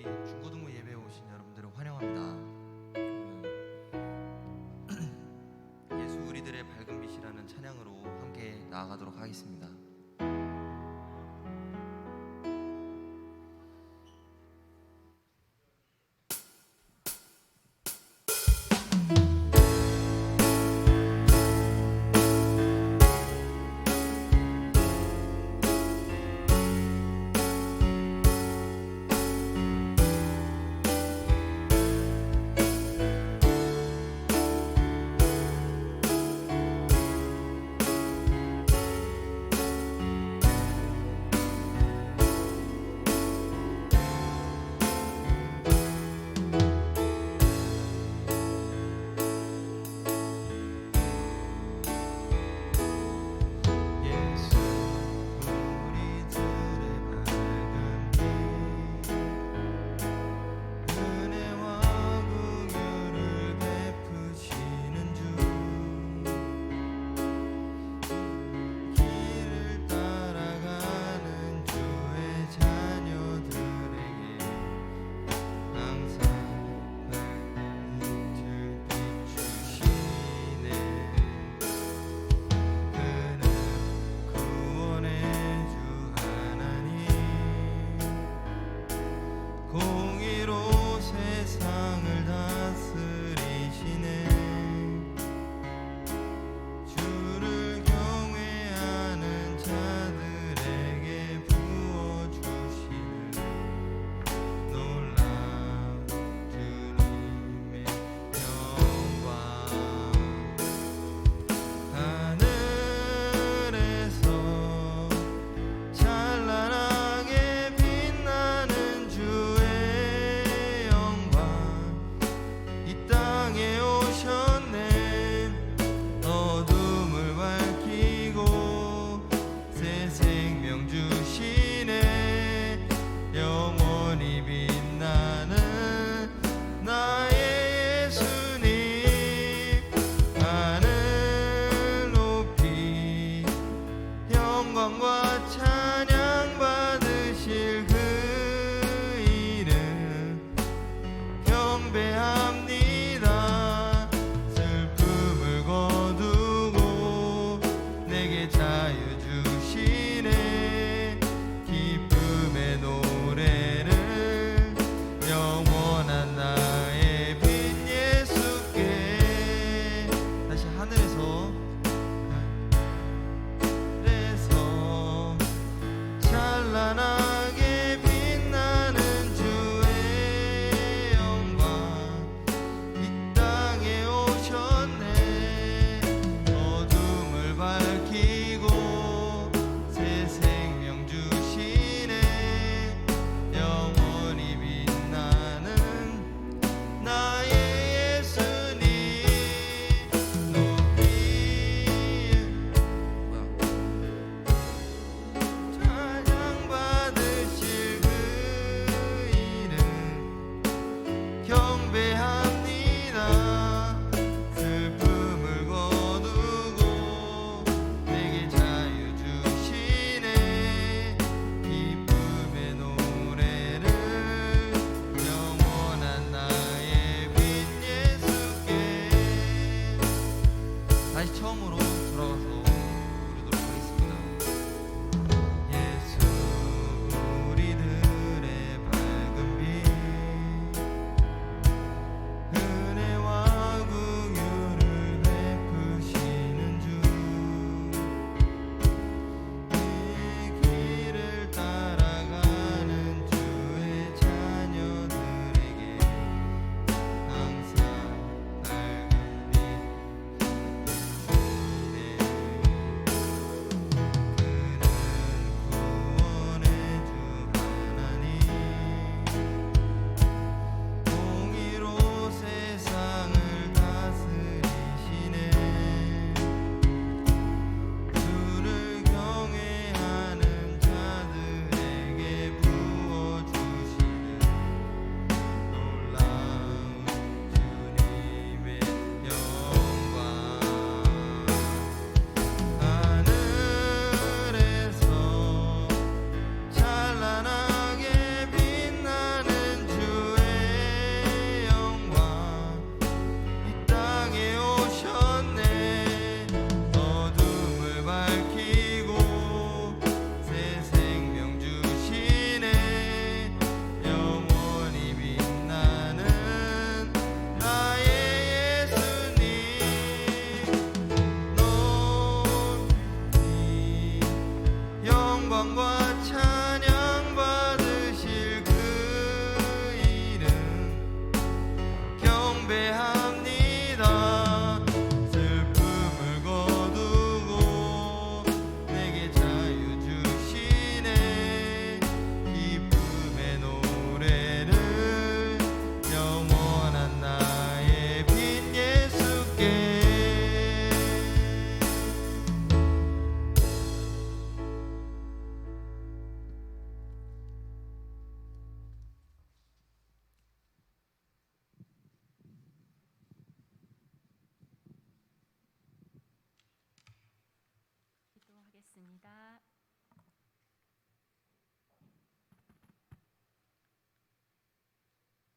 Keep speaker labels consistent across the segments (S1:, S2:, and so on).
S1: 중고등부 예배에 오신 여러분들을 환영합니다. 예수 우리들의 밝은 빛이라는 찬양으로 함께 나아가도록 하겠습니다.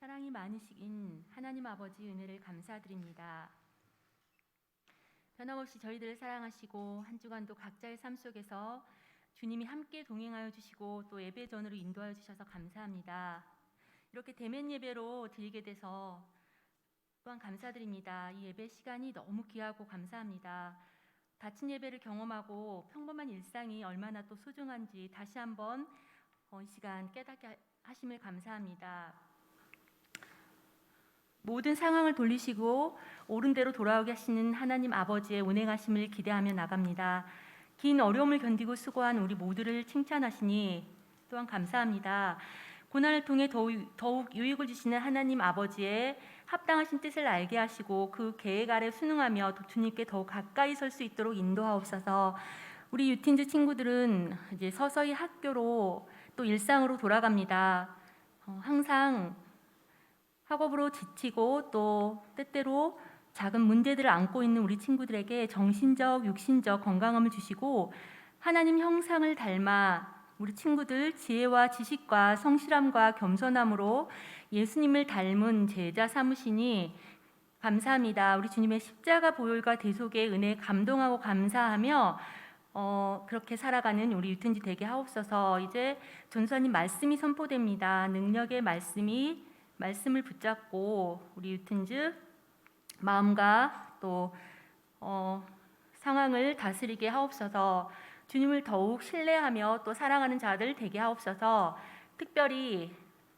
S2: 사랑이 많으신 하나님 아버지 은혜를 감사드립니다. 변함없이 저희들을 사랑하시고 한 주간도 각자의 삶 속에서 주님이 함께 동행하여 주시고 또 예배 전으로 인도하여 주셔서 감사합니다. 이렇게 대면 예배로 드리게 돼서 또한 감사드립니다. 이 예배 시간이 너무 귀하고 감사합니다. 닫힌 예배를 경험하고 평범한 일상이 얼마나 또 소중한지 다시 한번 이 시간 깨닫게 하심을 감사합니다. 모든 상황을 돌리시고 옳은 대로 돌아오게 하시는 하나님 아버지의 운행하심을 기대하며 나갑니다. 긴 어려움을 견디고 수고한 우리 모두를 칭찬하시니 또한 감사합니다. 고난을 통해 더욱 유익을 주시는 하나님 아버지의 합당하신 뜻을 알게 하시고 그 계획 아래 순응하며 주님께 더욱 가까이 설 수 있도록 인도하옵소서. 우리 유틴즈 친구들은 이제 서서히 학교로 또 일상으로 돌아갑니다. 항상 학업으로 지치고 또 때때로 작은 문제들을 안고 있는 우리 친구들에게 정신적, 육신적 건강함을 주시고 하나님 형상을 닮아 우리 친구들 지혜와 지식과 성실함과 겸손함으로 예수님을 닮은 제자 삼으시니 감사합니다. 우리 주님의 십자가 보혈과 대속의 은혜에 감동하고 감사하며 그렇게 살아가는 우리 유튼지 되게 하옵소서. 이제 전사님 말씀이 선포됩니다. 능력의 말씀을 붙잡고 우리 유튼즈 마음과 또 상황을 다스리게 하옵소서. 주님을 더욱 신뢰하며 또 사랑하는 자들 되게 하옵소서. 특별히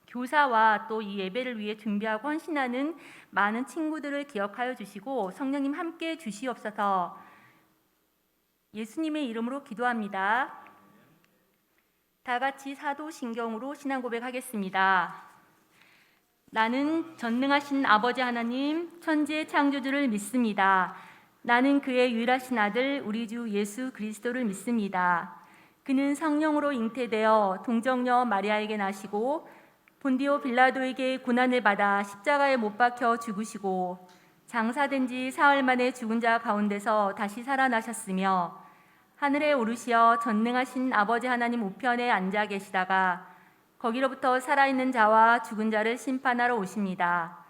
S2: 교사와 또 이 예배를 위해 준비하고 헌신하는 많은 친구들을 기억하여 주시고 성령님 함께 주시옵소서. 예수님의 이름으로 기도합니다. 다 같이 사도신경으로 신앙 고백하겠습니다. 나는 전능하신 아버지 하나님 천지의 창조주를 믿습니다. 나는 그의 유일하신 아들 우리 주 예수 그리스도를 믿습니다. 그는 성령으로 잉태되어 동정녀 마리아에게 나시고 본디오 빌라도에게 고난을 받아 십자가에 못 박혀 죽으시고 장사된 지 사흘 만에 죽은 자 가운데서 다시 살아나셨으며 하늘에 오르시어 전능하신 아버지 하나님 우편에 앉아 계시다가 거기로부터 살아있는 자와 죽은 자를 심판하러 오십니다.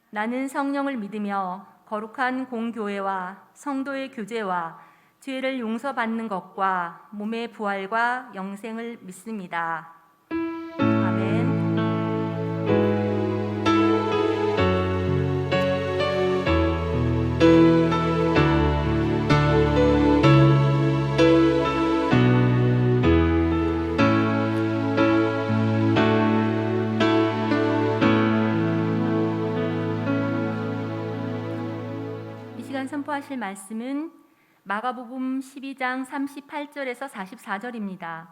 S2: 나는 성령을 믿으며 거룩한 공교회와 성도의 교제와 죄를 용서받는 것과 몸의 부활과 영생을 믿습니다. 아멘. 선포하실 말씀은 마가복음 12장 38절에서 44절입니다.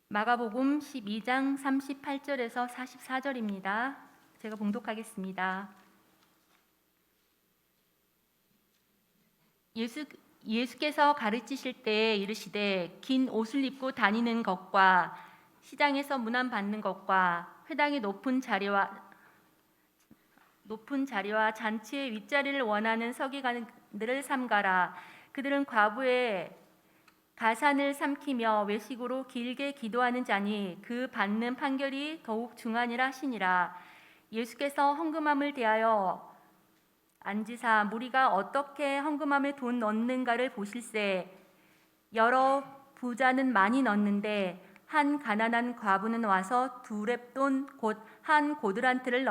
S2: 마가복음 12장 38절에서 44절입니다. 제가 봉독하겠습니다. 예수께서 가르치실 때 이르시되 긴 옷을 입고 다니는 것과 시장에서 문안받는 것과 회당의 높은 자리와 잔치의 윗자리를 원하는 서기관들을 삼가라. 그들은 과부의 가산을 삼키며 외식으로 길게 기도하는 자니 그 받는 판결이 더욱 중하니라 하시니라. 예수께서 헌금함을 대하여 앉으사 무리가 어떻게 헌금함에 돈 넣는가를 보실세. 여러 부자는 많이 넣는데 한 가난한 과부는 와서 2렙돈 곧 한 고드란트를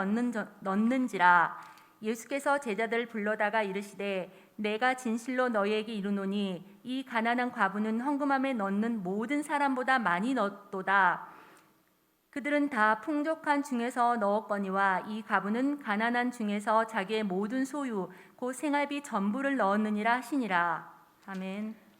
S2: 넣는지라. 예수께서 제자들을 불러다가 이르시되 내가 진실로 너희에게 이르노니 이 가난한 과부는 헌금함에 넣는 모든 사람보다 많이 넣었도다. 그들은 다 풍족한 중에서 넣었거니와 이 과부는 가난한 중에서 자기의 모든 소유 곧 생활비 전부를 넣었느니라 하시니라. 아멘.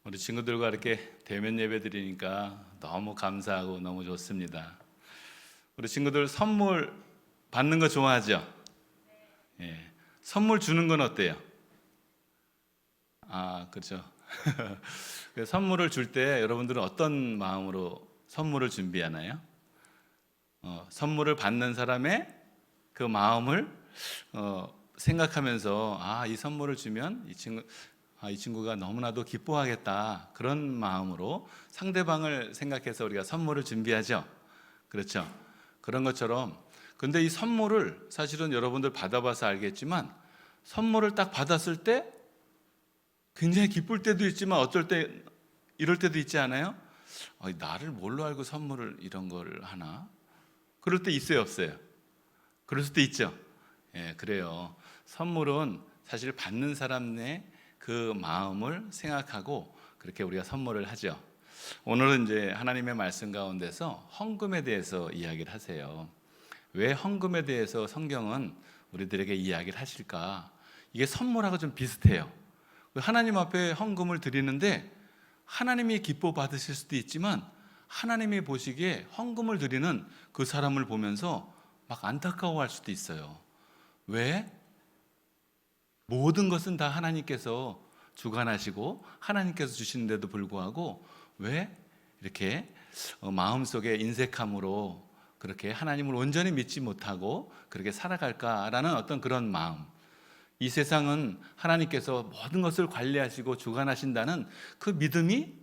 S3: 우리 친구들과 이렇게 대면 예배 드리니까 너무 감사하고 너무 좋습니다. 우리 친구들 선물 받는 거 좋아하죠? 예. 선물 주는 건 어때요? 그렇죠. 선물을 줄 때 여러분들은 어떤 마음으로 선물을 준비하나요? 선물을 받는 사람의 그 마음을 생각하면서 이 선물을 주면 이 친구가 너무나도 기뻐하겠다, 그런 마음으로 상대방을 생각해서 우리가 선물을 준비하죠. 그렇죠? 그런 것처럼, 근데 이 선물을 사실은 여러분들 받아봐서 알겠지만, 선물을 딱 받았을 때 굉장히 기쁠 때도 있지만 어쩔 때 이럴 때도 있지 않아요? 나를 뭘로 알고 선물을 이런 걸 하나? 그럴 때 있어요, 없어요? 그럴 수도 있죠. 예, 그래요. 선물은 사실 받는 사람의 그 마음을 생각하고 그렇게 우리가 선물을 하죠. 오늘은 이제 하나님의 말씀 가운데서 헌금에 대해서 이야기를 하세요. 왜 헌금에 대해서 성경은 우리들에게 이야기를 하실까? 이게 선물하고 좀 비슷해요. 하나님 앞에 헌금을 드리는데 하나님이 기뻐 받으실 수도 있지만, 하나님이 보시기에 헌금을 드리는 그 사람을 보면서 막 안타까워할 수도 있어요. 왜? 모든 것은 다 하나님께서 주관하시고 하나님께서 주시는데도 불구하고 왜 이렇게 마음속에 인색함으로 그렇게 하나님을 온전히 믿지 못하고 그렇게 살아갈까라는 어떤 그런 마음. 이 세상은 하나님께서 모든 것을 관리하시고 주관하신다는 그 믿음이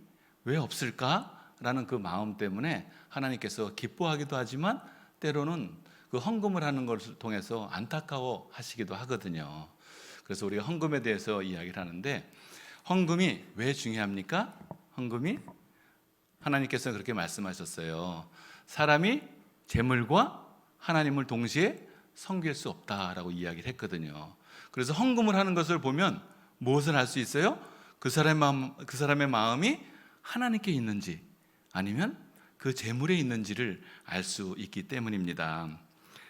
S3: 왜 없을까라는 그 마음 때문에 하나님께서 기뻐하기도 하지만 때로는 그 헌금을 하는 것을 통해서 안타까워 하시기도 하거든요. 그래서 우리가 헌금에 대해서 이야기를 하는데, 헌금이 왜 중요합니까? 헌금이 하나님께서 그렇게 말씀하셨어요. 사람이 재물과 하나님을 동시에 섬길 수 없다라고 이야기를 했거든요. 그래서 헌금을 하는 것을 보면 무엇을 알 수 있어요? 그 사람의 마음이 하나님께 있는지 아니면 그 재물에 있는지를 알 수 있기 때문입니다.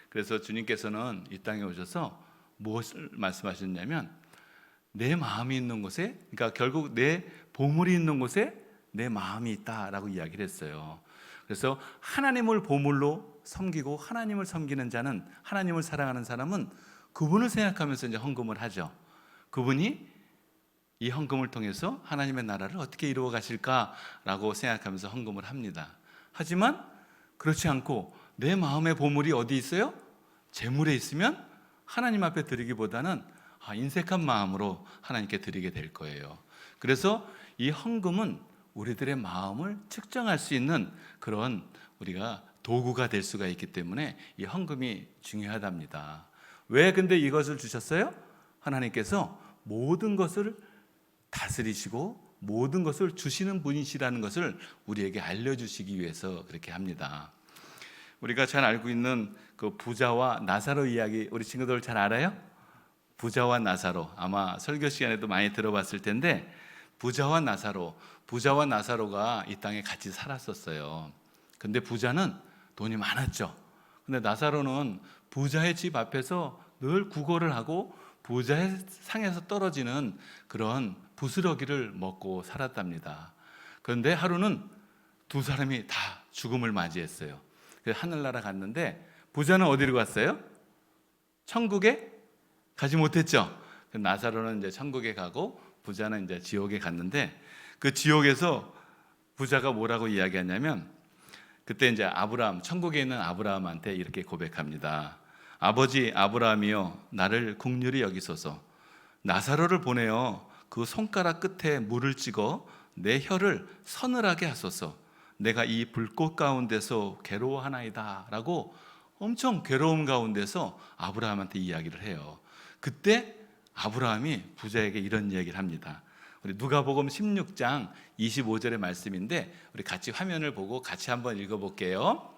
S3: 그래서 주님께서는 이 땅에 오셔서 무엇을 말씀하셨냐면, 내 마음이 있는 곳에, 그러니까 결국 내 보물이 있는 곳에 내 마음이 있다라고 이야기를 했어요. 그래서 하나님을 보물로 섬기고 하나님을 섬기는 자는, 하나님을 사랑하는 사람은 그분을 생각하면서 이제 헌금을 하죠. 그분이 이 헌금을 통해서 하나님의 나라를 어떻게 이루어 가실까라고 생각하면서 헌금을 합니다. 하지만 그렇지 않고 내 마음의 보물이 어디 있어요? 재물에 있으면 하나님 앞에 드리기보다는 인색한 마음으로 하나님께 드리게 될 거예요. 그래서 이 헌금은 우리들의 마음을 측정할 수 있는 그런 우리가 도구가 될 수가 있기 때문에 이 헌금이 중요하답니다. 왜 근데 이것을 주셨어요? 하나님께서 모든 것을 다스리시고 모든 것을 주시는 분이시라는 것을 우리에게 알려주시기 위해서 그렇게 합니다. 우리가 잘 알고 있는 그 부자와 나사로 이야기, 우리 친구들 잘 알아요? 부자와 나사로, 아마 설교 시간에도 많이 들어봤을 텐데, 부자와 나사로가 이 땅에 같이 살았었어요. 근데 부자는 돈이 많았죠. 근데 나사로는 부자의 집 앞에서 늘 구걸을 하고 부자의 상에서 떨어지는 그런 부스러기를 먹고 살았답니다. 그런데 하루는 두 사람이 다 죽음을 맞이했어요. 그래서 하늘나라 갔는데, 부자는 어디로 갔어요? 천국에 가지 못했죠. 나사로는 이제 천국에 가고 부자는 이제 지옥에 갔는데, 그 지옥에서 부자가 뭐라고 이야기하냐면, 그때 이제 천국에 있는 아브라함한테 이렇게 고백합니다. 아버지 아브라함이여, 나를 긍휼히 여기소서. 나사로를 보내어 그 손가락 끝에 물을 찍어 내 혀를 서늘하게 하소서. 내가 이 불꽃 가운데서 괴로워하나이다 라고 엄청 괴로움 가운데서 아브라함한테 이야기를 해요. 그때 아브라함이 부자에게 이런 얘기를 합니다. 우리 누가복음 16장 25절의 말씀인데, 우리 같이 화면을 보고 같이 한번 읽어볼게요.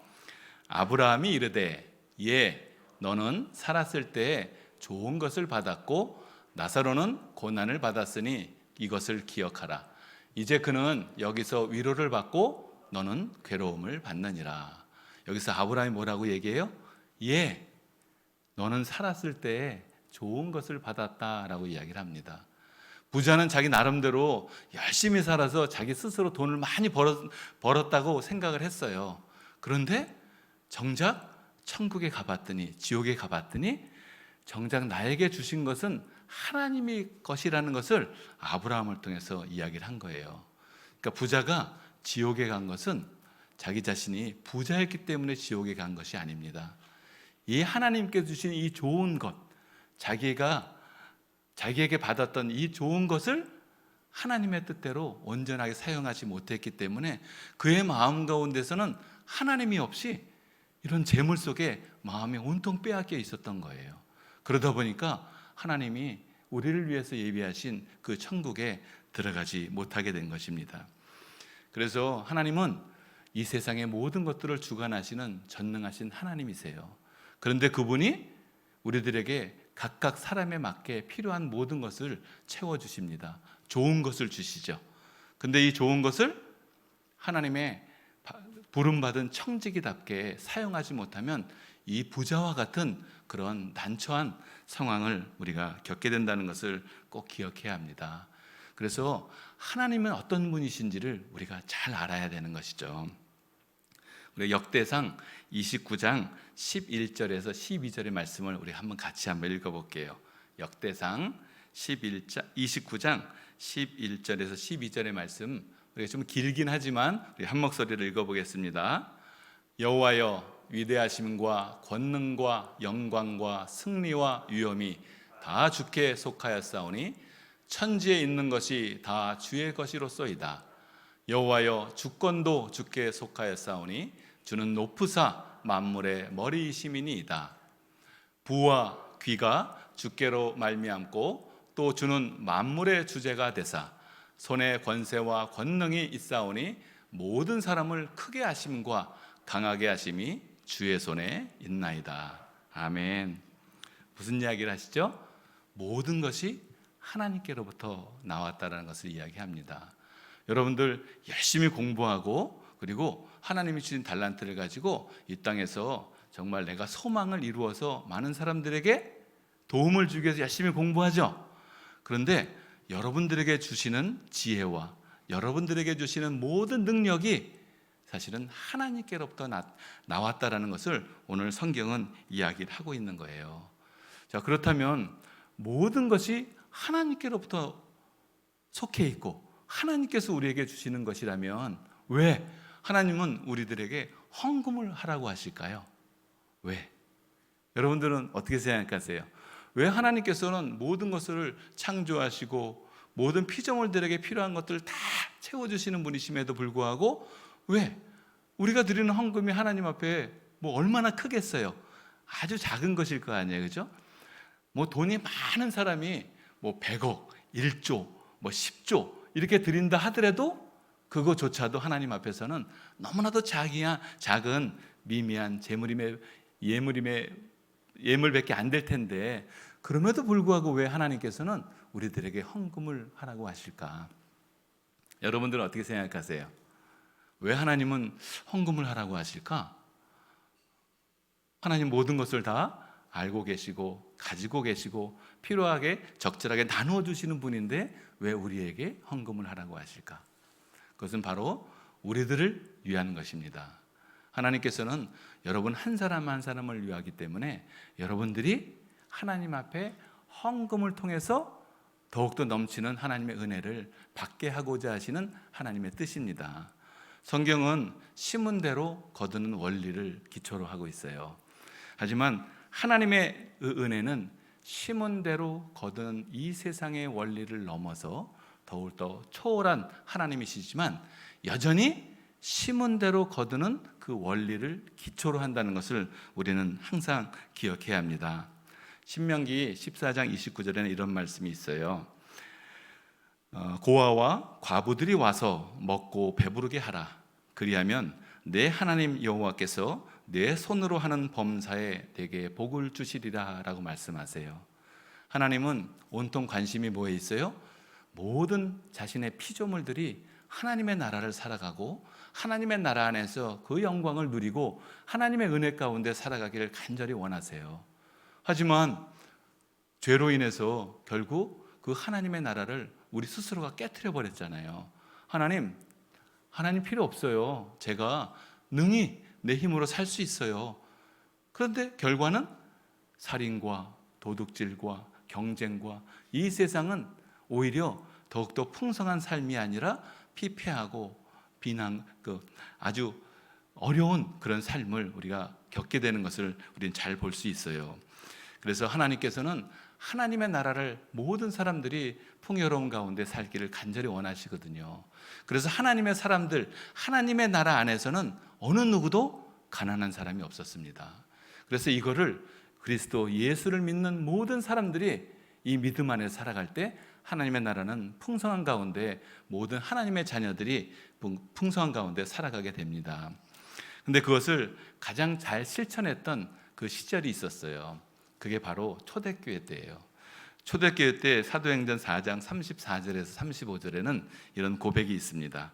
S3: 아브라함이 이르되, 예, 너는 살았을 때에 좋은 것을 받았고 나사로는 고난을 받았으니 이것을 기억하라. 이제 그는 여기서 위로를 받고 너는 괴로움을 받느니라. 여기서 아브라함이 뭐라고 얘기해요? 예, 너는 살았을 때에 좋은 것을 받았다라고 이야기를 합니다. 부자는 자기 나름대로 열심히 살아서 자기 스스로 돈을 많이 벌었다고 생각을 했어요. 그런데 정작 천국에 가봤더니, 지옥에 가봤더니 정작 나에게 주신 것은 하나님의 것이라는 것을 아브라함을 통해서 이야기를 한 거예요. 그러니까 부자가 지옥에 간 것은 자기 자신이 부자였기 때문에 지옥에 간 것이 아닙니다. 이 하나님께 주신 이 좋은 것, 자기에게 받았던 이 좋은 것을 하나님의 뜻대로 온전하게 사용하지 못했기 때문에 그의 마음 가운데서는 하나님이 없이 이런 재물 속에 마음이 온통 빼앗겨 있었던 거예요. 그러다 보니까 하나님이 우리를 위해서 예비하신 그 천국에 들어가지 못하게 된 것입니다. 그래서 하나님은 이 세상의 모든 것들을 주관하시는 전능하신 하나님이세요. 그런데 그분이 우리들에게 각각 사람에 맞게 필요한 모든 것을 채워주십니다. 좋은 것을 주시죠. 근데 이 좋은 것을 하나님의 부름받은 청지기답게 사용하지 못하면 이 부자와 같은 그런 난처한 상황을 우리가 겪게 된다는 것을 꼭 기억해야 합니다. 그래서 하나님은 어떤 분이신지를 우리가 잘 알아야 되는 것이죠. 우리 역대상 29장 11절에서 12절의 말씀을 우리 같이 한번 읽어볼게요. 역대상 29장 11절에서 12절의 말씀, 우리가 좀 길긴 하지만 우리 한 목소리를 읽어보겠습니다. 여호와여, 위대하심과 권능과 영광과 승리와 위엄이 다 주께 속하였사오니 천지에 있는 것이 다 주의 것이로소이다. 여호와여, 주권도 주께 속하였사오니 주는 높으사 만물의 머리이심이니이다. 부와 귀가 주께로 말미암고 또 주는 만물의 주제가 되사 손에 권세와 권능이 있사오니 모든 사람을 크게 하심과 강하게 하심이 주의 손에 있나이다. 아멘. 무슨 이야기를 하시죠? 모든 것이 하나님께로부터 나왔다라는 것을 이야기합니다. 여러분들 열심히 공부하고 그리고 하나님이 주신 달란트를 가지고 이 땅에서 정말 내가 소망을 이루어서 많은 사람들에게 도움을 주기 위해서 열심히 공부하죠. 그런데 여러분들에게 주시는 지혜와 여러분들에게 주시는 모든 능력이 사실은 하나님께로부터 나왔다라는 것을 오늘 성경은 이야기를 하고 있는 거예요. 자, 그렇다면 모든 것이 하나님께로부터 속해 있고 하나님께서 우리에게 주시는 것이라면 왜 하나님은 우리들에게 헌금을 하라고 하실까요? 왜? 여러분들은 어떻게 생각하세요? 왜 하나님께서는 모든 것을 창조하시고 모든 피조물들에게 필요한 것들을 다 채워주시는 분이심에도 불구하고 왜 우리가 드리는 헌금이 하나님 앞에 뭐 얼마나 크겠어요? 아주 작은 것일 거 아니에요, 그죠? 뭐 돈이 많은 사람이 뭐 100억, 1조, 뭐 10조 이렇게 드린다 하더라도 그거조차도 하나님 앞에서는 너무나도 작은 미미한 예물밖에 안 될 텐데 그럼에도 불구하고 왜 하나님께서는 우리들에게 헌금을 하라고 하실까? 여러분들은 어떻게 생각하세요? 왜 하나님은 헌금을 하라고 하실까? 하나님 모든 것을 다 알고 계시고 가지고 계시고 필요하게 적절하게 나누어 주시는 분인데 왜 우리에게 헌금을 하라고 하실까? 그것은 바로 우리들을 위한 것입니다. 하나님께서는 여러분 한 사람 한 사람을 위하기 때문에 여러분들이 하나님 앞에 헌금을 통해서 더욱더 넘치는 하나님의 은혜를 받게 하고자 하시는 하나님의 뜻입니다. 성경은 심은 대로 거두는 원리를 기초로 하고 있어요. 하지만 하나님의 은혜는 심은 대로 거두는 이 세상의 원리를 넘어서 더욱더 초월한 하나님이시지만 여전히 심은 대로 거두는 그 원리를 기초로 한다는 것을 우리는 항상 기억해야 합니다. 신명기 14장 29절에는 이런 말씀이 있어요. 고아와 과부들이 와서 먹고 배부르게 하라. 그리하면 내 하나님 여호와께서 내 손으로 하는 범사에 내게 복을 주시리라 라고 말씀하세요. 하나님은 온통 관심이 뭐에 있어요? 모든 자신의 피조물들이 하나님의 나라를 살아가고 하나님의 나라 안에서 그 영광을 누리고 하나님의 은혜 가운데 살아가기를 간절히 원하세요. 하지만 죄로 인해서 결국 그 하나님의 나라를 우리 스스로가 깨트려 버렸잖아요. 하나님 필요 없어요. 제가 능히 내 힘으로 살 수 있어요. 그런데 결과는 살인과 도둑질과 경쟁과 이 세상은 오히려 더욱더 풍성한 삶이 아니라 피폐하고 아주 어려운 그런 삶을 우리가 겪게 되는 것을 우리는 잘 볼 수 있어요. 그래서 하나님께서는 하나님의 나라를 모든 사람들이 풍요로운 가운데 살기를 간절히 원하시거든요. 그래서 하나님의 사람들, 하나님의 나라 안에서는 어느 누구도 가난한 사람이 없었습니다. 그래서 이거를 그리스도 예수를 믿는 모든 사람들이 이 믿음 안에 살아갈 때 하나님의 나라는 풍성한 가운데 모든 하나님의 자녀들이 풍성한 가운데 살아가게 됩니다. 근데 그것을 가장 잘 실천했던 그 시절이 있었어요. 그게 바로 초대교회 때예요. 초대교회 때 사도행전 4장 34절에서 35절에는 이런 고백이 있습니다.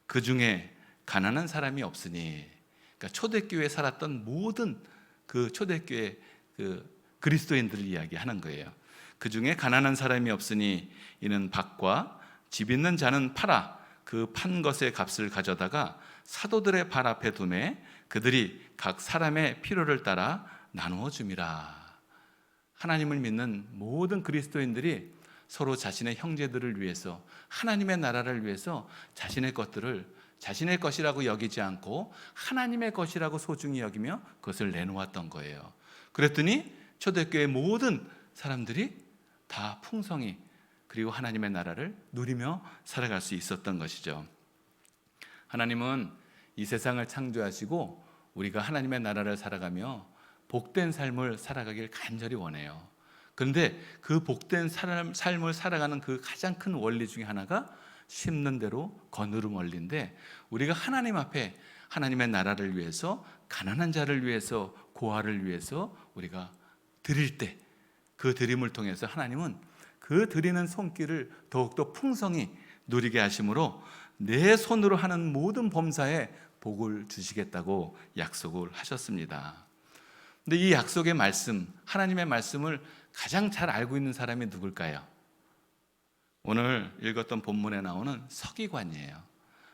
S3: 그 중에 가난한 사람이 없으니, 그러니까 초대교회에 살았던 모든 그 초대교회 그 그리스도인들을 이야기하는 거예요. 그 중에 가난한 사람이 없으니 이는 밭과 집 있는 자는 팔아 그 판 것의 값을 가져다가 사도들의 발 앞에 두매 그들이 각 사람의 필요를 따라 나누어 줌이라. 하나님을 믿는 모든 그리스도인들이 서로 자신의 형제들을 위해서, 하나님의 나라를 위해서 자신의 것들을 자신의 것이라고 여기지 않고 하나님의 것이라고 소중히 여기며 그것을 내놓았던 거예요. 그랬더니 초대교회 모든 사람들이 다 풍성히 그리고 하나님의 나라를 누리며 살아갈 수 있었던 것이죠. 하나님은 이 세상을 창조하시고 우리가 하나님의 나라를 살아가며 복된 삶을 살아가길 간절히 원해요. 그런데 그 복된 삶을 살아가는 그 가장 큰 원리 중에 하나가 심는 대로 거두는 원리인데, 우리가 하나님 앞에 하나님의 나라를 위해서, 가난한 자를 위해서, 고아를 위해서 우리가 드릴 때 그 드림을 통해서 하나님은 그 드리는 손길을 더욱더 풍성히 누리게 하심으로 내 손으로 하는 모든 범사에 복을 주시겠다고 약속을 하셨습니다. 근데 이 약속의 말씀, 하나님의 말씀을 가장 잘 알고 있는 사람이 누굴까요? 오늘 읽었던 본문에 나오는 서기관이에요.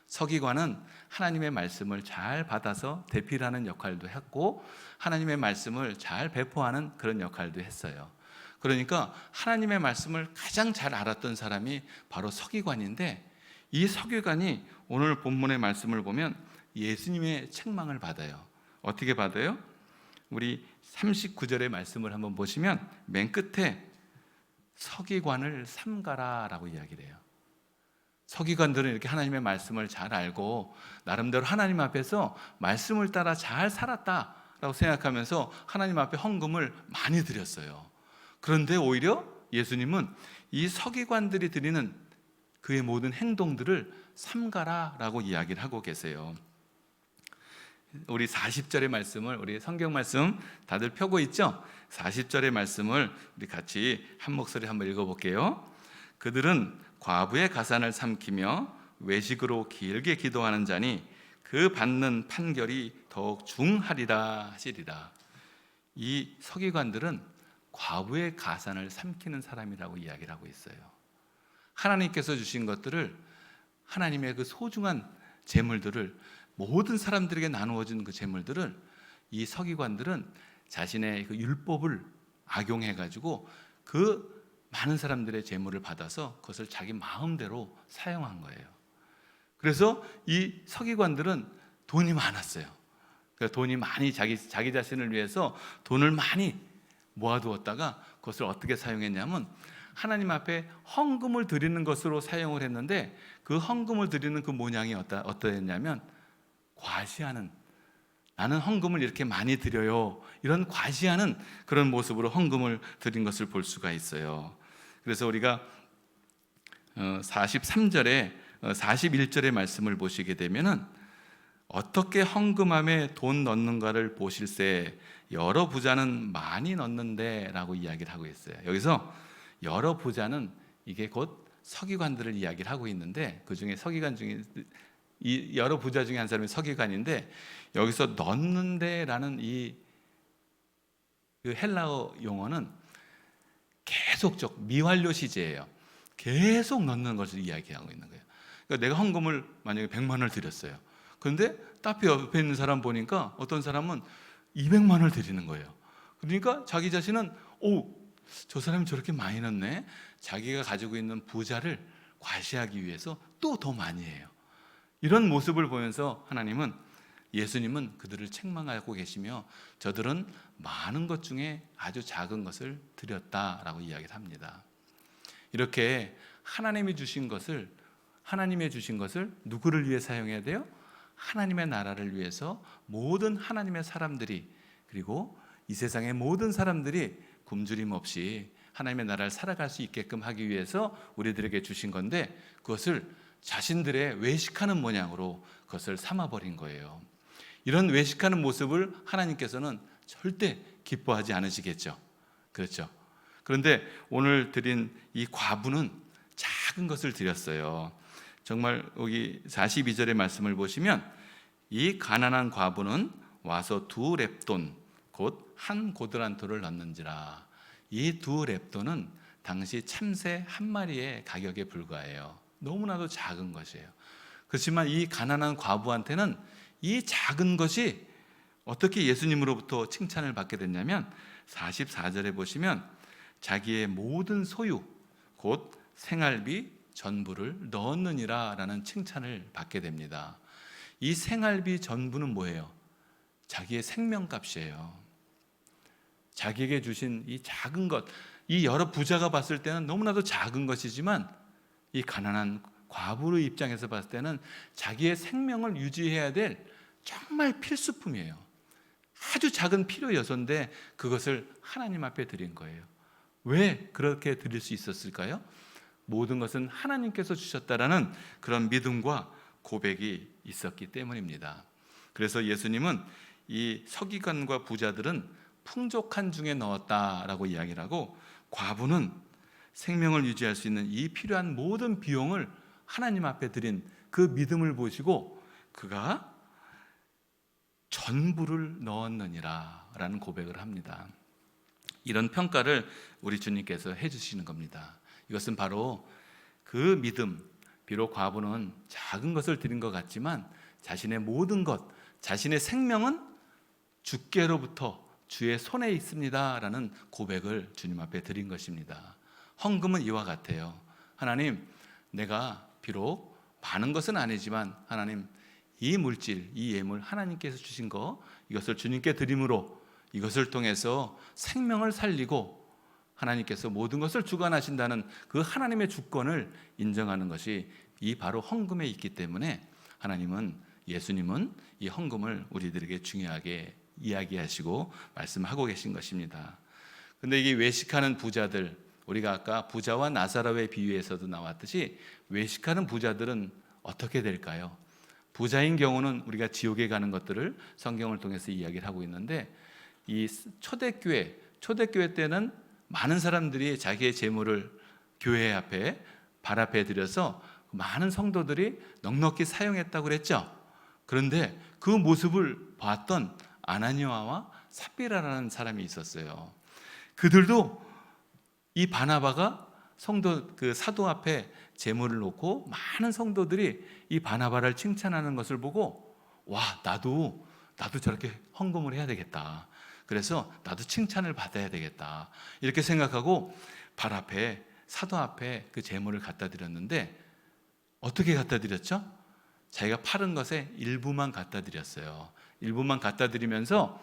S3: 서기관은 하나님의 말씀을 잘 받아서 대필하는 역할도 했고 하나님의 말씀을 잘 배포하는 그런 역할도 했어요. 그러니까 하나님의 말씀을 가장 잘 알았던 사람이 바로 서기관인데, 이 서기관이 오늘 본문의 말씀을 보면 예수님의 책망을 받아요. 어떻게 받아요? 우리 39절의 말씀을 한번 보시면 맨 끝에 서기관을 삼가라라고 이야기를 해요. 서기관들은 이렇게 하나님의 말씀을 잘 알고 나름대로 하나님 앞에서 말씀을 따라 잘 살았다라고 생각하면서 하나님 앞에 헌금을 많이 드렸어요. 그런데 오히려 예수님은 이 서기관들이 드리는 그의 모든 행동들을 삼가라라고 이야기를 하고 계세요. 우리 40절의 말씀을, 우리 성경 말씀 다들 펴고 있죠? 40절의 말씀을 우리 같이 한 목소리 한번 읽어볼게요. 그들은 과부의 가산을 삼키며 외식으로 길게 기도하는 자니 그 받는 판결이 더욱 중하리라 하시리라. 이 서기관들은 과부의 가산을 삼키는 사람이라고 이야기를 하고 있어요. 하나님께서 주신 것들을, 하나님의 그 소중한 재물들을, 모든 사람들에게 나누어진 그 재물들을 이 서기관들은 자신의 그 율법을 악용해가지고 그 많은 사람들의 재물을 받아서 그것을 자기 마음대로 사용한 거예요. 그래서 이 서기관들은 돈이 많았어요. 그러니까 돈이 많이 자기 자신을 위해서 돈을 많이 모아두었다가 그것을 어떻게 사용했냐면 하나님 앞에 헌금을 드리는 것으로 사용을 했는데, 그 헌금을 드리는 그 모양이 어떠했냐면 과시하는, 나는 헌금을 이렇게 많이 드려요, 이런 과시하는 그런 모습으로 헌금을 드린 것을 볼 수가 있어요. 그래서 우리가 43절에 41절의 말씀을 보시게 되면은 어떻게 헌금함에 돈 넣는가를 보실세 여러 부자는 많이 넣는데 라고 이야기를 하고 있어요. 여기서 여러 부자는 이게 곧 서기관들을 이야기를 하고 있는데, 그 중에 서기관 중에 이 여러 부자 중에 한 사람이 서기관인데, 여기서 넣는데 라는 이 헬라어 용어는 계속적 미완료 시제예요. 계속 넣는 것을 이야기하고 있는 거예요. 그러니까 내가 헌금을 만약에 100만 원을 드렸어요. 그런데 딱 옆에 있는 사람 보니까 어떤 사람은 200만 원을 드리는 거예요. 그러니까 자기 자신은 저 사람이 저렇게 많이 넣네, 자기가 가지고 있는 부자를 과시하기 위해서 또 더 많이 해요. 이런 모습을 보면서 하나님은 예수님은 그들을 책망하고 계시며 저들은 많은 것 중에 아주 작은 것을 드렸다라고 이야기를 합니다. 이렇게 하나님이 주신 것을, 하나님의 주신 것을 누구를 위해 사용해야 돼요? 하나님의 나라를 위해서 모든 하나님의 사람들이, 그리고 이 세상의 모든 사람들이 굶주림 없이 하나님의 나라를 살아갈 수 있게끔 하기 위해서 우리들에게 주신 건데, 그것을 자신들의 외식하는 모양으로 그것을 삼아버린 거예요. 이런 외식하는 모습을 하나님께서는 절대 기뻐하지 않으시겠죠. 그렇죠. 그런데 오늘 드린 이 과부는 작은 것을 드렸어요. 정말 여기 42절의 말씀을 보시면 이 가난한 과부는 와서 2렙돈 곧 한 고드란토를 넣는지라. 이 2렙돈은 당시 참새 한 마리의 가격에 불과해요. 너무나도 작은 것이에요. 그렇지만 이 가난한 과부한테는 이 작은 것이 어떻게 예수님으로부터 칭찬을 받게 됐냐면 44절에 보시면 자기의 모든 소유 곧 생활비 전부를 넣었느니라 라는 칭찬을 받게 됩니다. 이 생활비 전부는 뭐예요? 자기의 생명값이에요. 자기에게 주신 이 작은 것, 이 여러 부자가 봤을 때는 너무나도 작은 것이지만 이 가난한 과부의 입장에서 봤을 때는 자기의 생명을 유지해야 될 정말 필수품이에요. 아주 작은 필요 요소인데 그것을 하나님 앞에 드린 거예요. 왜 그렇게 드릴 수 있었을까요? 모든 것은 하나님께서 주셨다라는 그런 믿음과 고백이 있었기 때문입니다. 그래서 예수님은 이 서기관과 부자들은 풍족한 중에 넣었다라고 이야기를 하고, 과부는 생명을 유지할 수 있는 이 필요한 모든 비용을 하나님 앞에 드린 그 믿음을 보시고 그가 전부를 넣었느니라 라는 고백을 합니다. 이런 평가를 우리 주님께서 해주시는 겁니다. 이것은 바로 그 믿음, 비록 과부는 작은 것을 드린 것 같지만 자신의 모든 것, 자신의 생명은 주께로부터 주의 손에 있습니다 라는 고백을 주님 앞에 드린 것입니다. 헌금은 이와 같아요. 하나님, 내가 비록 많은 것은 아니지만 하나님, 이 물질, 이 예물 하나님께서 주신 거, 이것을 주님께 드림으로 이것을 통해서 생명을 살리고 하나님께서 모든 것을 주관하신다는 그 하나님의 주권을 인정하는 것이 이 바로 헌금에 있기 때문에 하나님은, 예수님은 이 헌금을 우리들에게 중요하게 이야기하시고 말씀하고 계신 것입니다. 근데 이게 외식하는 부자들, 우리가 아까 부자와 나사로의 비유에서도 나왔듯이 외식하는 부자들은 어떻게 될까요? 부자인 경우는 우리가 지옥에 가는 것들을 성경을 통해서 이야기를 하고 있는데, 이 초대교회 때는 많은 사람들이 자기의 재물을 교회 앞에, 발 앞에 들여서 많은 성도들이 넉넉히 사용했다고 그랬죠. 그런데 그 모습을 봤던 아나니아와 삽비라라는 사람이 있었어요. 그들도 이 바나바가 그 사도 앞에 재물을 놓고 많은 성도들이 이 바나바를 칭찬하는 것을 보고, 와, 나도 저렇게 헌금을 해야 되겠다. 그래서 나도 칭찬을 받아야 되겠다. 이렇게 생각하고 발 앞에, 사도 앞에 그 재물을 갖다 드렸는데, 어떻게 갖다 드렸죠? 자기가 파는 것의 일부만 갖다 드렸어요. 일부만 갖다 드리면서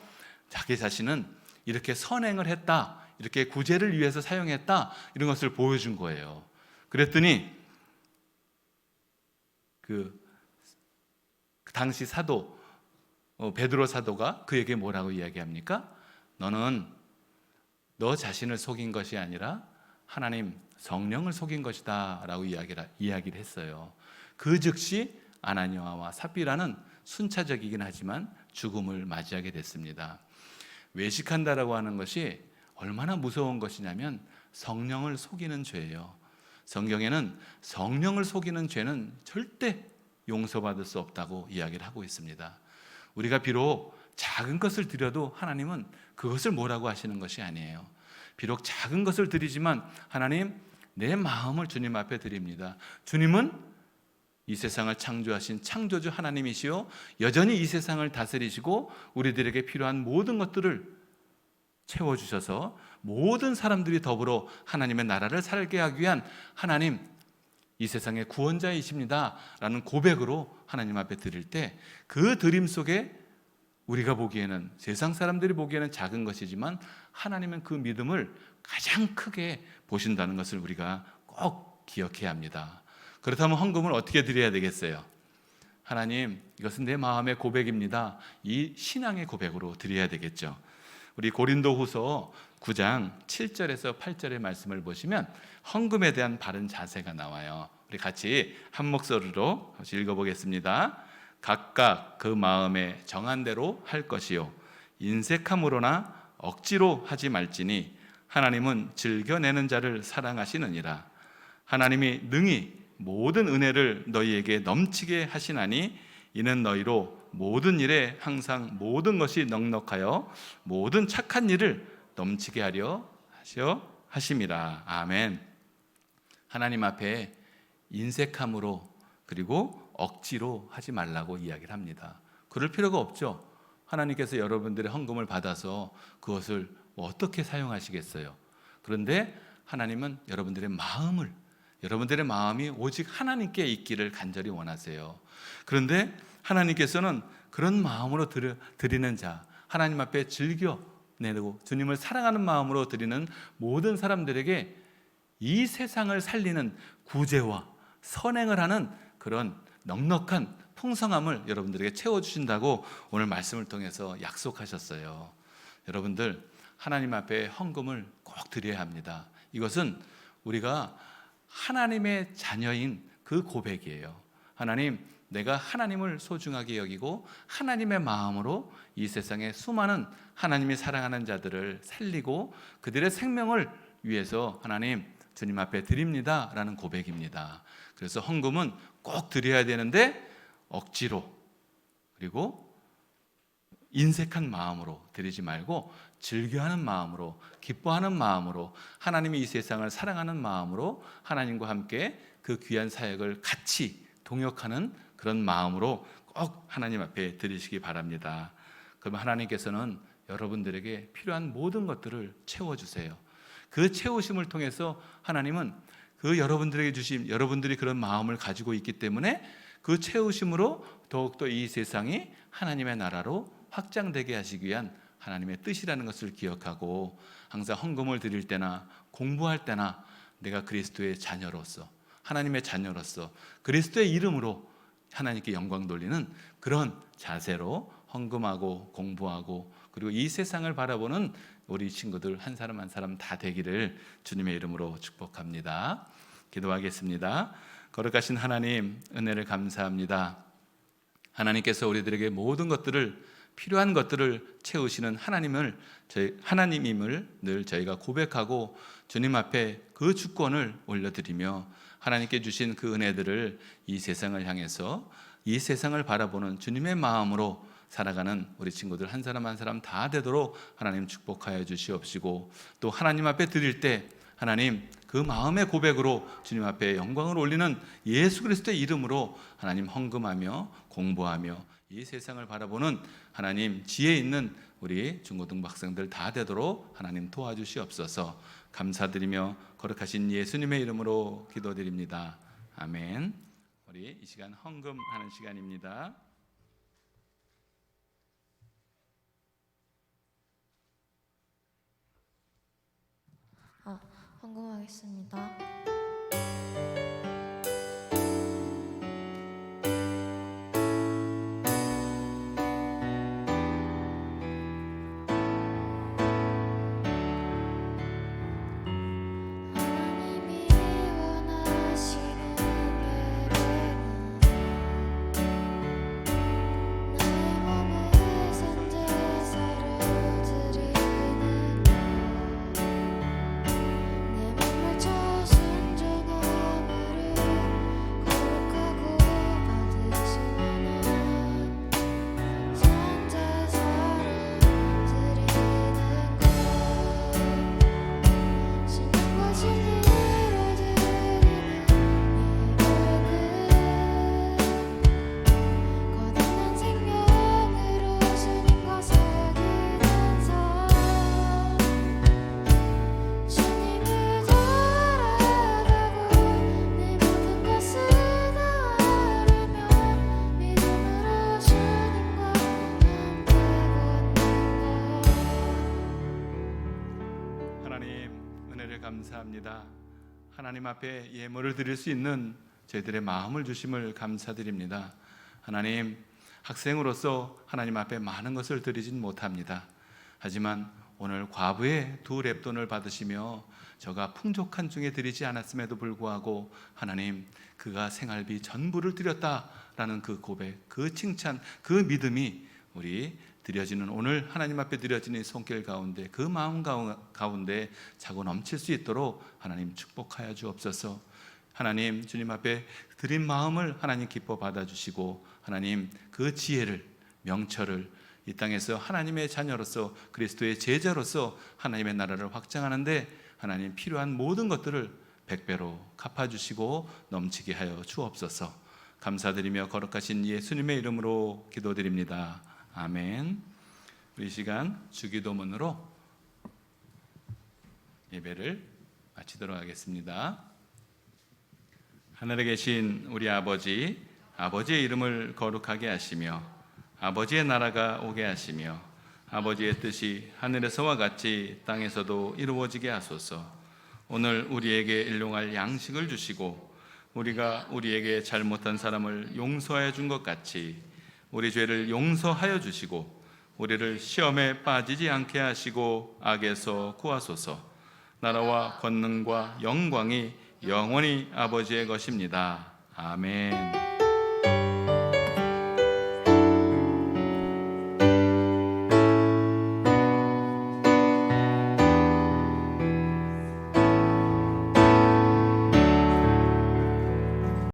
S3: 자기 자신은 이렇게 선행을 했다, 이렇게 구제를 위해서 사용했다, 이런 것을 보여준 거예요. 그랬더니 그 당시 사도 베드로 사도가 그에게 뭐라고 이야기합니까? 너는 너 자신을 속인 것이 아니라 하나님 성령을 속인 것이다 라고 이야기를 했어요. 그 즉시 아나니아와 삽비라는 순차적이긴 하지만 죽음을 맞이하게 됐습니다. 외식한다라고 하는 것이 얼마나 무서운 것이냐면 성령을 속이는 죄예요. 성경에는 성령을 속이는 죄는 절대 용서받을 수 없다고 이야기를 하고 있습니다. 우리가 비록 작은 것을 드려도 하나님은 그것을 뭐라고 하시는 것이 아니에요. 비록 작은 것을 드리지만 하나님, 내 마음을 주님 앞에 드립니다. 주님은 이 세상을 창조하신 창조주 하나님이시요, 여전히 이 세상을 다스리시고 우리들에게 필요한 모든 것들을 채워주셔서 모든 사람들이 더불어 하나님의 나라를 살게 하기 위한 하나님, 이 세상의 구원자이십니다 라는 고백으로 하나님 앞에 드릴 때 그 드림 속에 우리가 보기에는, 세상 사람들이 보기에는 작은 것이지만 하나님은 그 믿음을 가장 크게 보신다는 것을 우리가 꼭 기억해야 합니다. 그렇다면 헌금을 어떻게 드려야 되겠어요? 하나님, 이것은 내 마음의 고백입니다. 이 신앙의 고백으로 드려야 되겠죠. 우리 고린도후서 9장 7절에서 8절의 말씀을 보시면 헌금에 대한 바른 자세가 나와요. 우리 같이 한 목소리로 읽어보겠습니다. 각각 그 마음에 정한 대로 할 것이요 인색함으로나 억지로 하지 말지니 하나님은 즐겨내는 자를 사랑하시느니라. 하나님이 능히 모든 은혜를 너희에게 넘치게 하시나니 이는 너희로 모든 일에 항상 모든 것이 넉넉하여 모든 착한 일을 넘치게 하려 하심이라. 아멘. 하나님 앞에 인색함으로 그리고 억지로 하지 말라고 이야기를 합니다. 그럴 필요가 없죠. 하나님께서 여러분들의 헌금을 받아서 그것을 어떻게 사용하시겠어요? 그런데 하나님은 여러분들의 마음이 오직 하나님께 있기를 간절히 원하세요. 그런데 하나님께서는 그런 마음으로 드리는 자, 하나님 앞에 즐겨내고 주님을 사랑하는 마음으로 드리는 모든 사람들에게 이 세상을 살리는 구제와 선행을 하는 그런 넉넉한 풍성함을 여러분들에게 채워주신다고 오늘 말씀을 통해서 약속하셨어요. 여러분들, 하나님 앞에 헌금을 꼭 드려야 합니다. 이것은 우리가 하나님의 자녀인 그 고백이에요. 하나님, 내가 하나님을 소중하게 여기고 하나님의 마음으로 이 세상에 수많은 하나님이 사랑하는 자들을 살리고 그들의 생명을 위해서 하나님 주님 앞에 드립니다 라는 고백입니다. 그래서 헌금은 꼭 드려야 되는데 억지로 그리고 인색한 마음으로 드리지 말고 즐겨하는 마음으로, 기뻐하는 마음으로, 하나님이 이 세상을 사랑하는 마음으로 하나님과 함께 그 귀한 사역을 같이 동역하는 그런 마음으로 꼭 하나님 앞에 드리시기 바랍니다. 그러면 하나님께서는 여러분들에게 필요한 모든 것들을 채워주세요. 그 채우심을 통해서 하나님은 그 여러분들에게 주신, 여러분들이 그런 마음을 가지고 있기 때문에 그 채우심으로 더욱더 이 세상이 하나님의 나라로 확장되게 하시기 위한 하나님의 뜻이라는 것을 기억하고 항상 헌금을 드릴 때나 공부할 때나 내가 그리스도의 자녀로서, 하나님의 자녀로서 그리스도의 이름으로 하나님께 영광 돌리는 그런 자세로 헌금하고 공부하고 그리고 이 세상을 바라보는 우리 친구들 한 사람 한 사람 다 되기를 주님의 이름으로 축복합니다. 기도하겠습니다. 거룩하신 하나님, 은혜를 감사합니다. 하나님께서 우리들에게 모든 것들을, 필요한 것들을 채우시는 하나님임을 늘 저희가 고백하고 주님 앞에 그 주권을 올려드리며 하나님께 주신 그 은혜들을 이 세상을 향해서 이 세상을 바라보는 주님의 마음으로 살아가는 우리 친구들 한 사람 한 사람 다 되도록 하나님 축복하여 주시옵시고, 또 하나님 앞에 드릴 때 하나님 그 마음의 고백으로 주님 앞에 영광을 올리는 예수 그리스도의 이름으로 하나님 헌금하며 공부하며 이 세상을 바라보는 하나님 지혜 있는 우리 중고등부 학생들 다 되도록 하나님 도와주시옵소서. 감사드리며 거룩하신 예수님의 이름으로 기도드립니다. 아멘. 우리 이 시간 헌금하는 시간입니다.
S4: 헌금하겠습니다. 하나님이 원하시는 예배는 나의 몸을 산제사로 드리는 내 몸을 저순
S3: 하나님 앞에 예물을 드릴 수 있는 저희들의 마음을 주심을 감사드립니다. 하나님, 학생으로서 하나님 앞에 많은 것을 드리진 못합니다. 하지만 오늘 과부의 2렙돈을 받으시며 저가 풍족한 중에 드리지 않았음에도 불구하고 하나님, 그가 생활비 전부를 드렸다라는 그 고백, 그 칭찬, 그 믿음이 우리 드려지는 오늘 하나님 앞에 드려지는 손길 가운데, 그 마음 가운데 차고 넘칠 수 있도록 하나님 축복하여 주옵소서. 하나님, 주님 앞에 드린 마음을 하나님 기뻐 받아주시고 하나님, 그 지혜를, 명철을 이 땅에서 하나님의 자녀로서, 그리스도의 제자로서 하나님의 나라를 확장하는데 하나님 필요한 모든 것들을 100배로 갚아주시고 넘치게 하여 주옵소서. 감사드리며 거룩하신 예수님의 이름으로 기도드립니다. 아멘. 우리 시간 주기도문으로 예배를 마치도록 하겠습니다. 하늘에 계신 우리 아버지, 아버지의 이름을 거룩하게 하시며 아버지의 나라가 오게 하시며 아버지의 뜻이 하늘에서와 같이 땅에서도 이루어지게 하소서. 오늘 우리에게 일용할 양식을 주시고 우리가 우리에게 잘못한 사람을 용서하여 준 것 같이 우리 죄를 용서하여 주시고 우리를 시험에 빠지지 않게 하시고 악에서 구하소서. 나라와 권능과 영광이 영원히 아버지의 것입니다. 아멘.